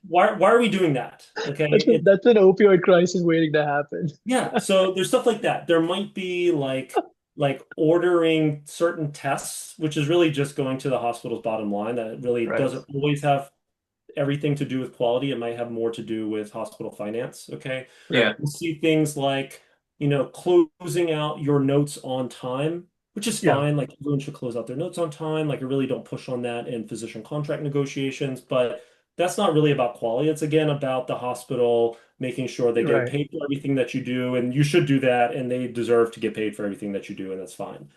why are we doing that? Okay. That's an opioid crisis waiting to happen. Yeah, so there's stuff like that. There might be like ordering certain tests, which is really just going to the hospital's bottom line. That really Right. doesn't always have everything to do with quality. It might have more to do with hospital finance. Okay. Right. Yeah. We'll see things like, closing out your notes on time, which is Yeah. fine. Like everyone should close out their notes on time. Like I really don't push on that in physician contract negotiations, but that's not really about quality. It's again about the hospital making sure they get Right. paid for everything that you do, and you should do that, and they deserve to get paid for everything that you do, and that's fine.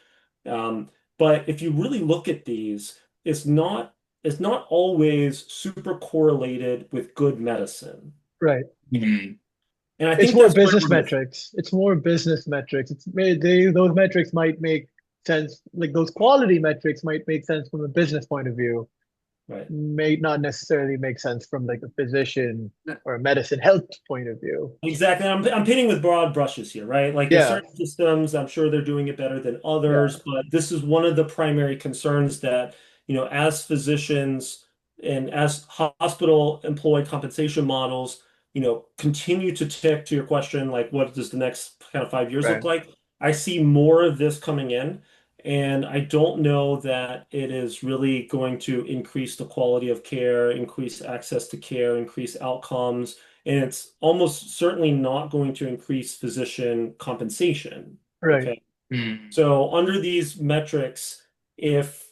Um, but if you really look at these, it's not it's not always super correlated with good medicine. Right. Mhm. And I It's think more that's where business we're missing. metrics. It's more business metrics. Those metrics might make sense. Like those quality metrics might make sense from a business point of view. Right. May not necessarily make sense from like a physician or a medicine health point of view. Exactly. I'm painting with broad brushes here, right? Like there's Yeah. certain systems, I'm sure they're doing it better than Yeah. others, but this is one of the primary concerns that, as physicians and as hospital employee compensation models, continue to tick to your question, like what does the next kind of 5 years look Right. like? I see more of this coming in, and I don't know that it is really going to increase the quality of care, increase access to care, increase outcomes, and it's almost certainly not going to increase physician compensation. Right. Okay. Hmm. So under these metrics, if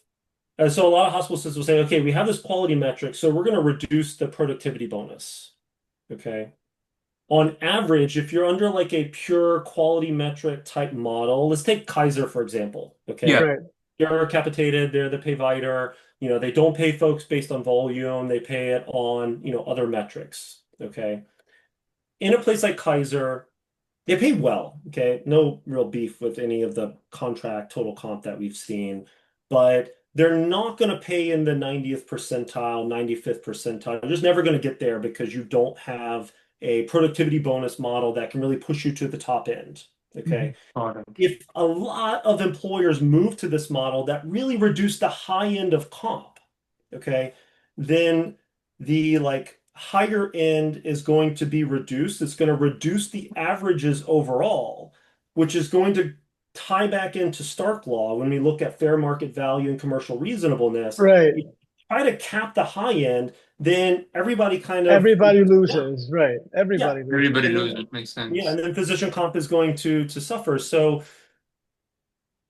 so a lot of hospital systems will say, okay, we have this quality metric, so we're going to reduce the productivity bonus. Okay. On average, if you're under like a pure quality metric type model, let's take Kaiser, for example. Yeah. Okay. Right. They're capitated, they're the payvider. They don't pay folks based on volume, they pay it on, other metrics. Okay. In a place like Kaiser, they pay well, okay? No real beef with any of the contract total comp that we've seen, but they're not going to pay in the 90th percentile, 95th percentile. You're just never going to get there because you don't have a productivity bonus model that can really push you to the top end, Mhm. okay? Got it. If a lot of employers move to this model that really reduce the high end of comp, okay, then the like higher end is going to be reduced. It's going to reduce the averages overall, which is going to tie back into Stark law when we look at fair market value and commercial reasonableness. Right. If you try to cap the high end, then everybody kind of Everybody yeah, loses. Right. yeah, Everybody loses. Everybody and loses. then It makes yeah, sense. and then physician comp is going to suffer. So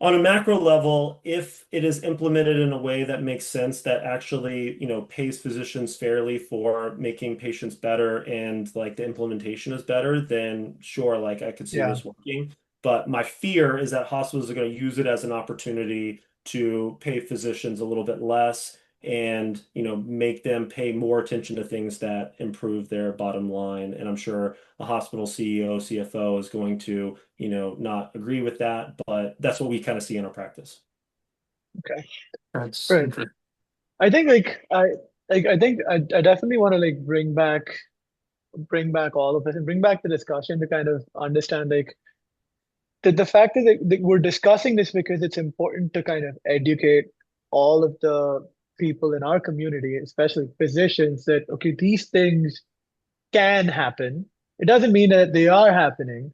on a macro level, if it is implemented in a way that makes sense, that actually, pays physicians fairly for making patients better and like the implementation is better, then sure, like I could see Yeah. this working. But my fear is that hospitals are going to use it as an opportunity to pay physicians a little bit less and, make them pay more attention to things that improve their bottom line. And I'm sure a hospital CEO, CFO is going to not agree with that, but that's what we kind of see in our practice. Okay. That's Right. interesting. I think I think I definitely want to like bring back all of this and bring back the discussion to kind of understand like the fact that we're discussing this because it's important to kind of educate all of the people in our community, especially physicians, that okay, these things can happen. It doesn't mean that they are happening,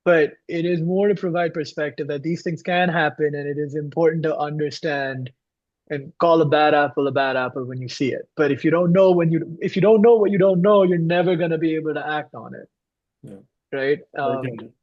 but it is more to provide perspective that these things can happen, and it is important to understand and call a bad apple when you see it. But if you don't know what you don't know, you're never going to be able to act on it, Yeah, right? very good.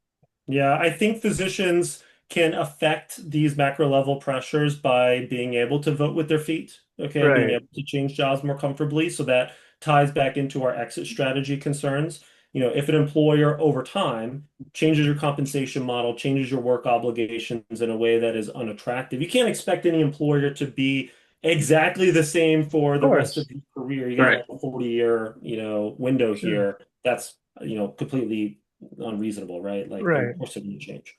Yeah, I think physicians can affect these macro level pressures by being able to vote with their feet, okay, being Right. able to change jobs more comfortably. So that ties back into our exit strategy concerns. If an employer over time changes your compensation model, changes your work obligations in a way that is unattractive, you can't expect any employer to be exactly the same for Of the rest of course. your career. You got Right. like a 40-year, window Sure. here. That's, completely unreasonable, right? Like, Right. of course, it will change.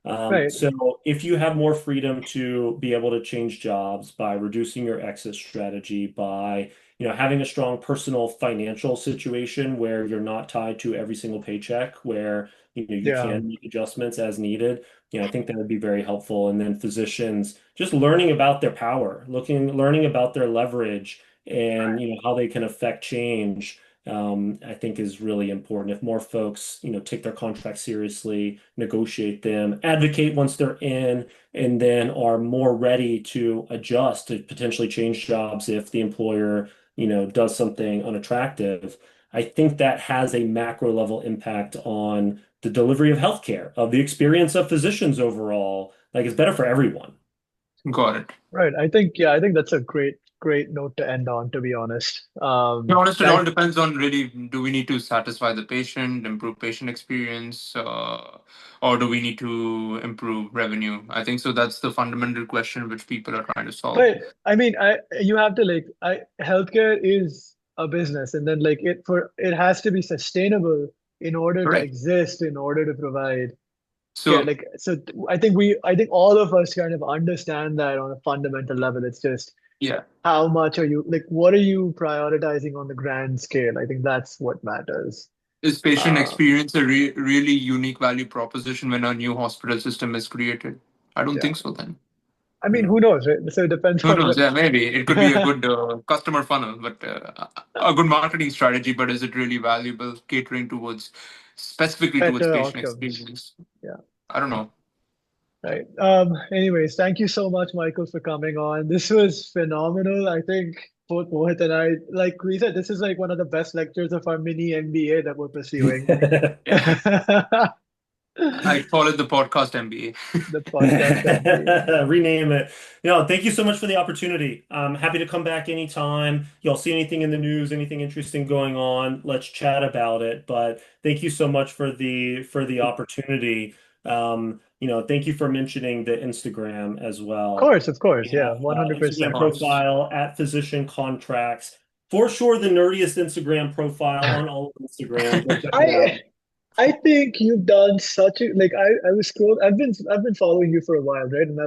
Right. So if you have more freedom to be able to change jobs by reducing your exit strategy, by having a strong personal financial situation where you're not tied to every single paycheck, where you Yeah. can make adjustments as needed, I think that would be very helpful. And then physicians just learning about their power, learning about their leverage, and how they can affect change. I think is really important. If more folks, take their contracts seriously, negotiate them, advocate once they're in, and then are more ready to adjust to potentially change jobs if the employer, does something unattractive. I think that has a macro level impact on the delivery of healthcare, of the experience of physicians overall. Like it's better for everyone. Got it. Right. I think that's a great note to end on, to be honest. To be honest, it all Thank depends on really, do we need to satisfy the patient, improve patient experience, or do we need to improve revenue? I think so. That's the fundamental question which people are trying to solve. But I mean, you have to healthcare is a business, and then it has to be sustainable in order to Correct. exist, in order to provide care. So, I think all of us kind of understand that on a fundamental level. It's just yeah. how much are you like, what are you prioritizing on the grand scale? I think that's what matters. Is patient Uh, experience a really unique value proposition when a new hospital system is created? I don't yeah. think so then. I mean, Yeah. who knows, right? So it depends Who on knows? what. Yeah, maybe. It could be a good customer funnel, but a good marketing strategy, but is it really valuable catering towards specifically towards Better patient outcomes. experience? Yeah. I don't know. Right. Anyways, thank you so much, Michael, for coming on. This was phenomenal. I think both Mohit and I, like we said, this is like one of the best lectures of our mini MBA that we're pursuing. The I call it the podcast MBA. podcast MBA. Rename it. Thank you so much for the opportunity. I'm happy to come back anytime. Y'all see anything in the news, anything interesting going on, let's chat about it. But thank you so much for the opportunity. Thank you for mentioning the Instagram as well. Of course, We yeah, have Instagram 100%. profile at Physician Contracts. For sure, the nerdiest Instagram profile on all of Instagram. Go check it out. I I think you've done such a like I was scroll I've been following you for a while, right? And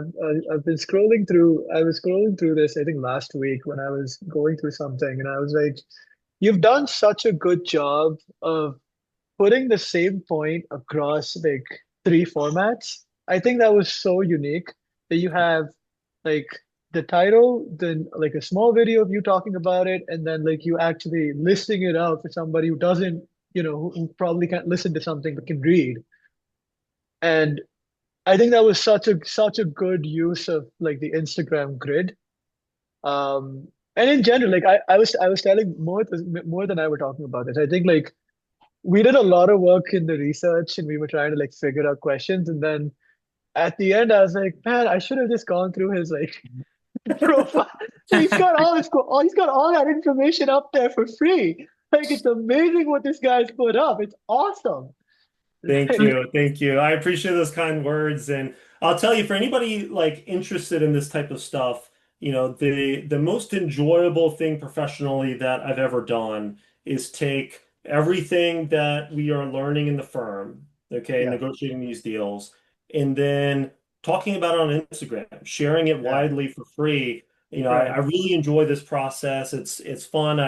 I've been scrolling through I was scrolling through this I think last week when I was going through something and I was like, you've done such a good job of putting the same point across like three formats. I think that was so unique that you have like the title, then like a small video of you talking about it, and then like you actually listing it out for somebody who doesn't, who probably can't listen to something but can read. And I think that was such a good use of like the Instagram grid. And in general, like I was telling more than I were talking about this. I think like we did a lot of work in the research and we were trying to like figure out questions. And then at the end, I was like, man, I should have just gone through his like profile. So he's got all that information up there for free. Like it's amazing what this guy's put up. It's awesome. Thank Like, you. Thank you. I appreciate those kind words. And I'll tell you, for anybody like interested in this type of stuff, the most enjoyable thing professionally that I've ever done is take everything that we are learning in the firm, okay, yeah, negotiating these deals, and then talking about it on Instagram, sharing it yeah, widely for free. I right. really enjoy this process. It's fun.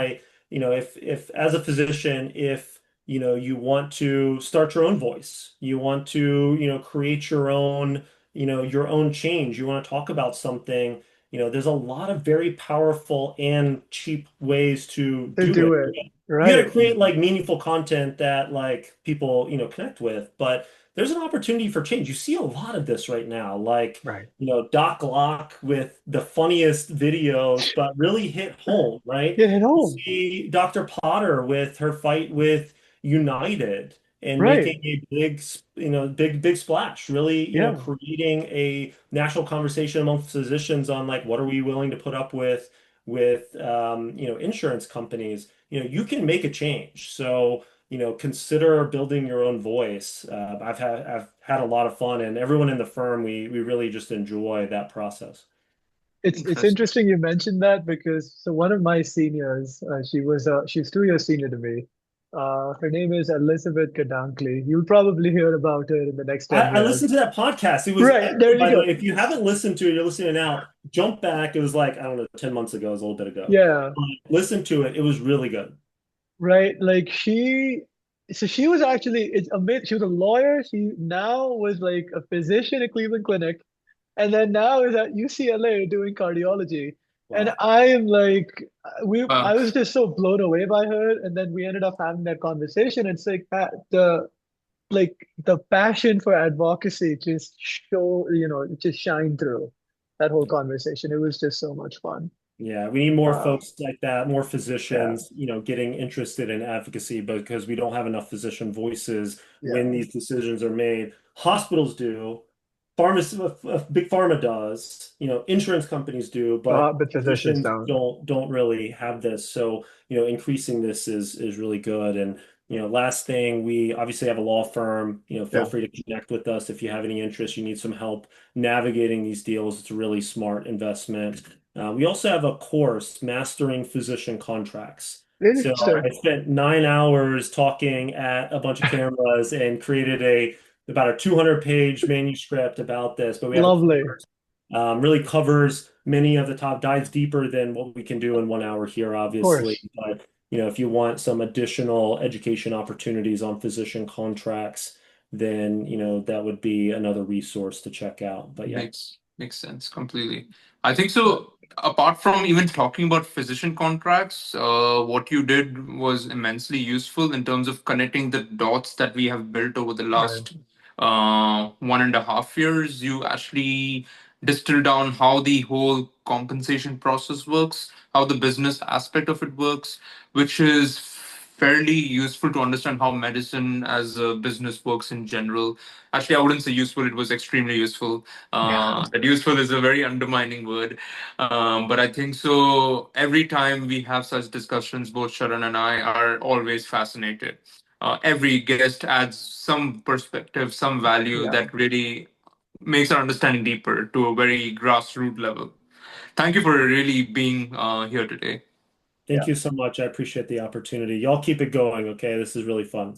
If as a physician, if you want to start your own voice, you want to create your own change, you want to talk about something, there's a lot of very powerful and cheap ways to To do do it. it. You got Right, to create like meaningful content that like people connect with, but there's an opportunity for change. You see a lot of this right now, like right. Doc Lock with the funniest videos, but really hit home, right? Get it You home. see Dr. Potter with her fight with United and Right. making a big splash, really, Yeah. creating a national conversation amongst physicians on like what are we willing to put up with insurance companies. You can make a change. So, consider building your own voice. I've had a lot of fun, and everyone in the firm, we really just enjoy that process. It's Interesting. interesting you mentioned that because so one of my seniors, she's 2 years senior to me. Her name is Elizabeth Kadankli. You'll probably hear about her in the next I, 10 I years. listened to that podcast. It was Right, there excellent, you by the way. go. If you haven't listened to it, you're listening now, jump back. It was like, I don't know, 10 months ago. It was a little bit ago. Yeah, Listen to it. It was really good. right. Like she was actually it's amazing. She was a lawyer. She now was like a physician at Cleveland Clinic, and then now is at UCLA doing cardiology. And Wow. I am like, I Wow. was just so blown away by her. And then we ended up having that conversation. It's like the passion for advocacy just it just shine through that whole conversation. It was just so much fun. Yeah, we need more Uh, folks like that, more yeah, physicians, getting interested in advocacy because we don't have enough physician voices when yeah. these decisions are made. Hospitals do, pharmacy, big pharma does, insurance companies do, but But physicians physicians don't. don't really have this. So, increasing this is really good. And last thing, we obviously have a law firm. Feel Yeah. free to connect with us if you have any interest, you need some help navigating these deals. It's a really smart investment. We also have a course, Mastering Physician Contracts. So I Interesting. spent 9 hours talking at a bunch of cameras and created about a 200-page manuscript about this. But we have a Lovely. Of course, really covers many of the top, dives deeper than what we can do in 1 hour here, obviously. course. But if you want some additional education opportunities on physician contracts, then that would be another resource to check out. But yeah. Makes sense completely. I think so. Apart from even talking about physician contracts, what you did was immensely useful in terms of connecting the dots that we have built over the Right. last 1.5 years, you actually distill down how the whole compensation process works, how the business aspect of it works, which is fairly useful to understand how medicine as a business works in general. Actually, I wouldn't say useful, it was extremely useful. Yeah. That useful is a very undermining word. But I think so. Every time we have such discussions, both Sharan and I are always fascinated. Every guest adds some perspective, some value Yeah. that really makes our understanding deeper to a very grassroots level. Thank you for really being here today. Yeah. Thank you so much. I appreciate the opportunity. Y'all keep it going, okay? This is really fun.